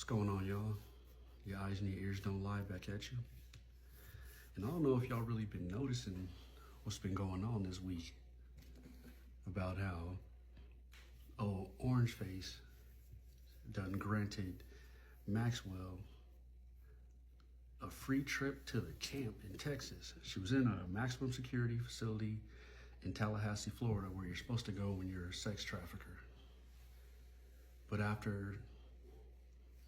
What's going on, y'all? Your eyes and your ears don't lie back at you. And I don't know if y'all really been noticing what's been going on this week about how Orange Face done granted Maxwell a free trip to the camp in Texas. She was in a maximum security facility in Tallahassee, Florida, where you're supposed to go when you're a sex trafficker. But after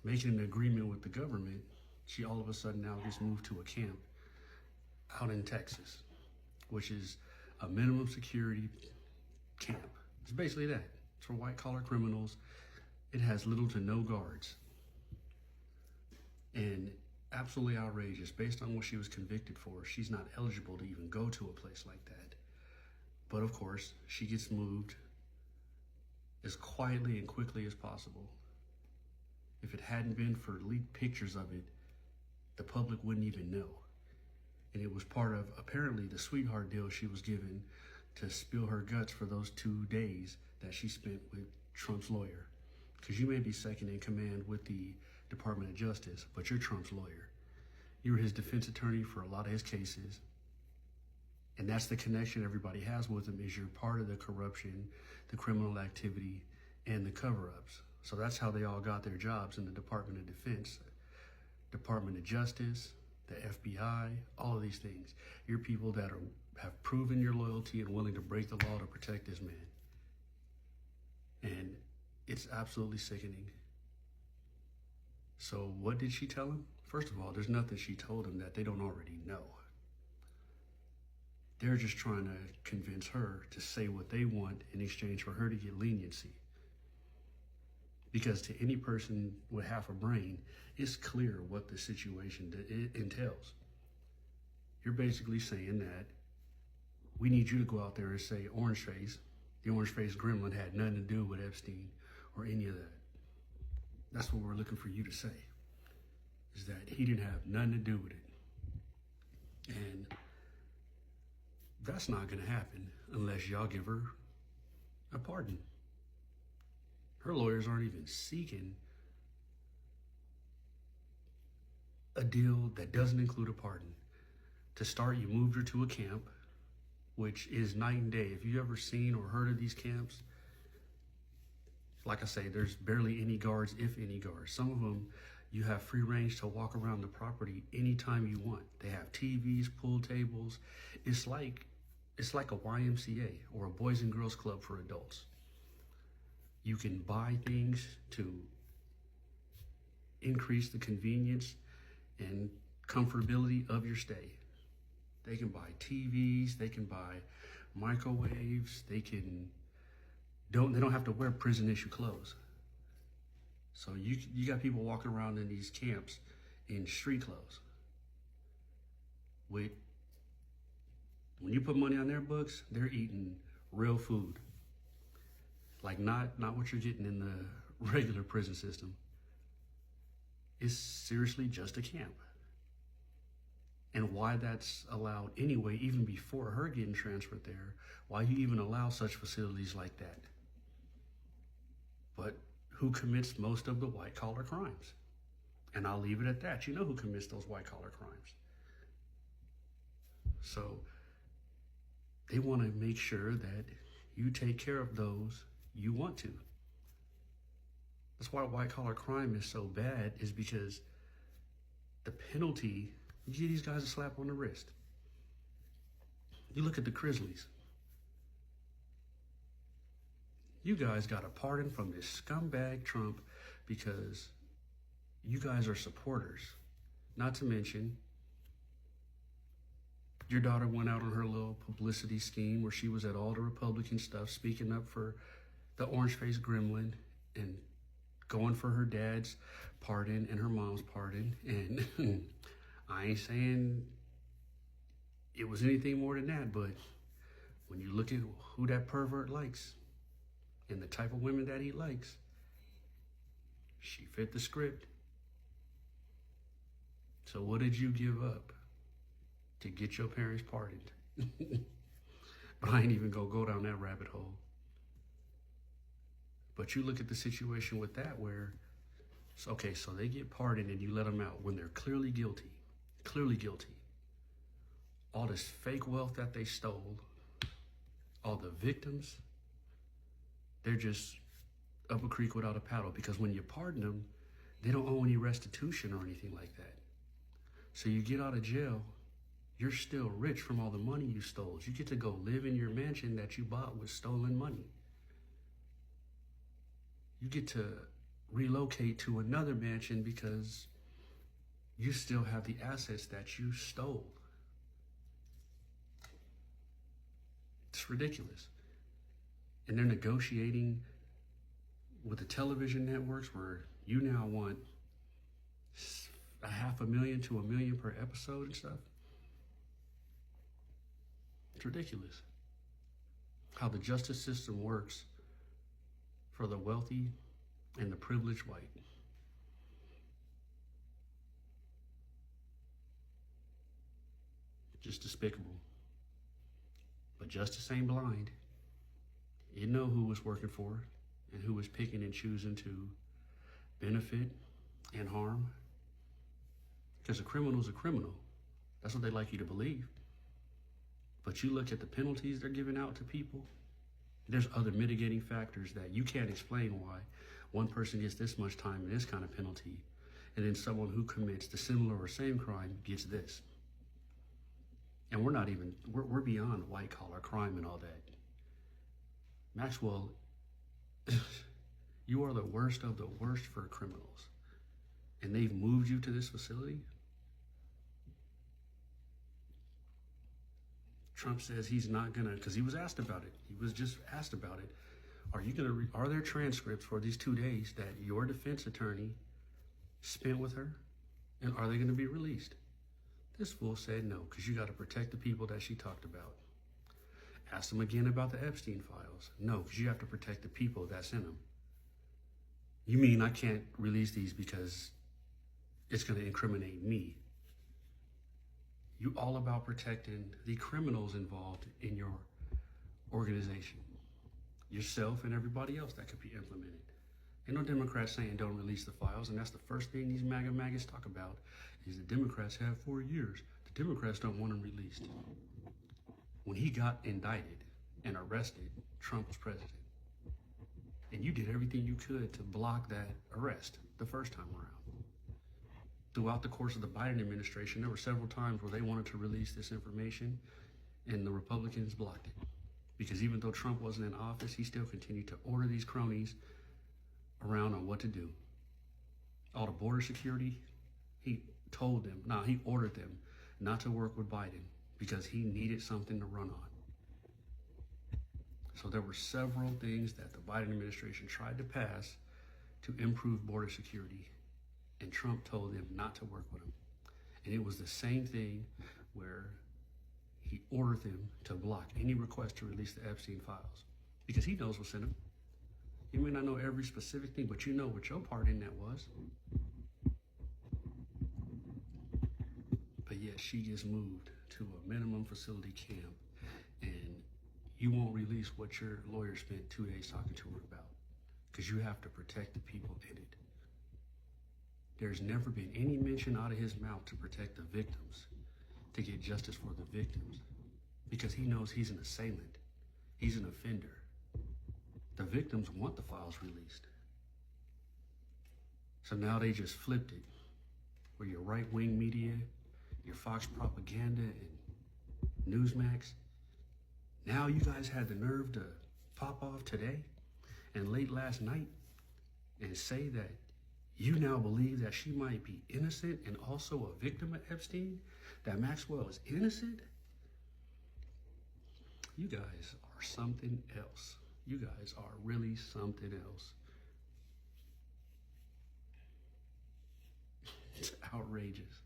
making an agreement with the government, she all of a sudden now gets moved to a camp out in Texas, which is a minimum security camp. It's basically that. It's for white collar criminals. It has little to no guards. And absolutely outrageous. Based on what she was convicted for, she's not eligible to even go to a place like that. But of course, she gets moved as quietly and quickly as possible. If it hadn't been for leaked pictures of it, the public wouldn't even know. And it was part of, apparently, the sweetheart deal she was given to spill her guts for those 2 days that she spent with Trump's lawyer. Because you may be second in command with the Department of Justice, but you're Trump's lawyer. You were his defense attorney for a lot of his cases. And that's the connection everybody has with him, is you're part of the corruption, the criminal activity, and the cover-ups. So that's how they all got their jobs in the Department of Defense, Department of Justice, the FBI, all of these things. You're people that have proven your loyalty and willing to break the law to protect this man. And it's absolutely sickening. So what did she tell him? First of all, there's nothing she told him that they don't already know. They're just trying to convince her to say what they want in exchange for her to get leniency. Because to any person with half a brain, it's clear what the situation entails. You're basically saying that we need you to go out there and say Orange Face, the Orange Face gremlin, had nothing to do with Epstein or any of that. That's what we're looking for you to say, is that he didn't have nothing to do with it. And that's not going to happen unless y'all give her a pardon. Her lawyers aren't even seeking a deal that doesn't include a pardon. To start, you moved her to a camp, which is night and day. If you ever seen or heard of these camps, like I say, there's barely any guards, if any guards. Some of them, you have free range to walk around the property anytime you want. They have TVs, pool tables. It's like a YMCA or a Boys and Girls Club for adults. You can buy things to increase the convenience and comfortability of your stay. They can buy TVs, they can buy microwaves, they don't have to wear prison issue clothes. So you got people walking around in these camps in street clothes. When you put money on their books, they're eating real food. Like not what you're getting in the regular prison system. It's seriously just a camp. And why that's allowed anyway, even before her getting transferred there, why you even allow such facilities like that. But who commits most of the white collar crimes? And I'll leave it at that. You know who commits those white collar crimes. So they want to make sure that you take care of those you want to. That's why white collar crime is so bad, is because the penalty, you give these guys a slap on the wrist. You look at the Grizzlies. You guys got a pardon from this scumbag Trump because you guys are supporters. Not to mention, your daughter went out on her little publicity scheme where she was at all the Republican stuff, speaking up for the Orange Face gremlin and going for her dad's pardon and her mom's pardon. And I ain't saying it was anything more than that, but when you look at who that pervert likes and the type of women that he likes, she fit the script. So what did you give up to get your parents pardoned? But I ain't even gonna go down that rabbit hole. But you look at the situation with that, where So, okay, so they get pardoned and you let them out when they're clearly guilty. Clearly guilty. All this fake wealth that they stole, all the victims, they're just up a creek without a paddle, because when you pardon them, they don't owe any restitution or anything like that. So you get out of jail, you're still rich from all the money you stole. You get to go live in your mansion that you bought with stolen money. You get to relocate to another mansion because you still have the assets that you stole. It's ridiculous. And they're negotiating with the television networks where you now want $500,000 to $1 million per episode and stuff. It's ridiculous how the justice system works for the wealthy and the privileged white. Just despicable. But justice ain't blind. You know who was working for it and who was picking and choosing to benefit and harm. Because a criminal's a criminal. That's what they like you to believe. But you look at the penalties they're giving out to people, there's other mitigating factors that you can't explain why one person gets this much time and this kind of penalty, and then someone who commits the similar or same crime gets this. And we're beyond white collar crime and all that. Maxwell, you are the worst of the worst for criminals. And they've moved you to this facility? Trump says he's not gonna, because he was asked about it. He was just asked about it. Are there transcripts for these 2 days that your defense attorney spent with her? And are they gonna be released? This fool said no, because you got to protect the people that she talked about. Asked him again about the Epstein files. No, because you have to protect the people that's in them. You mean I can't release these because it's going to incriminate me? You all about protecting the criminals involved in your organization. Yourself and everybody else that could be implemented. Ain't no Democrats saying don't release the files, and that's the first thing these maggots talk about is the Democrats have 4 years. The Democrats don't want them released. When he got indicted and arrested, Trump was president. And you did everything you could to block that arrest the first time around. Throughout the course of the Biden administration, there were several times where they wanted to release this information and the Republicans blocked it. Because even though Trump wasn't in office, he still continued to order these cronies around on what to do. All the border security, he ordered them not to work with Biden because he needed something to run on. So there were several things that the Biden administration tried to pass to improve border security, and Trump told them not to work with him. And it was the same thing where he ordered them to block any request to release the Epstein files because he knows what's in them. You may not know every specific thing, but you know what your part in that was. But yet she gets moved to a minimum facility camp, and you won't release what your lawyer spent 2 days talking to her about because you have to protect the people in it. There's never been any mention out of his mouth to protect the victims, to get justice for the victims, because he knows he's an assailant. He's an offender. The victims want the files released. So now they just flipped it, where your right-wing media, your Fox propaganda and Newsmax, now you guys had the nerve to pop off today and late last night and say that you now believe that she might be innocent and also a victim of Epstein, that Maxwell is innocent. You guys are something else. You guys are really something else. It's outrageous.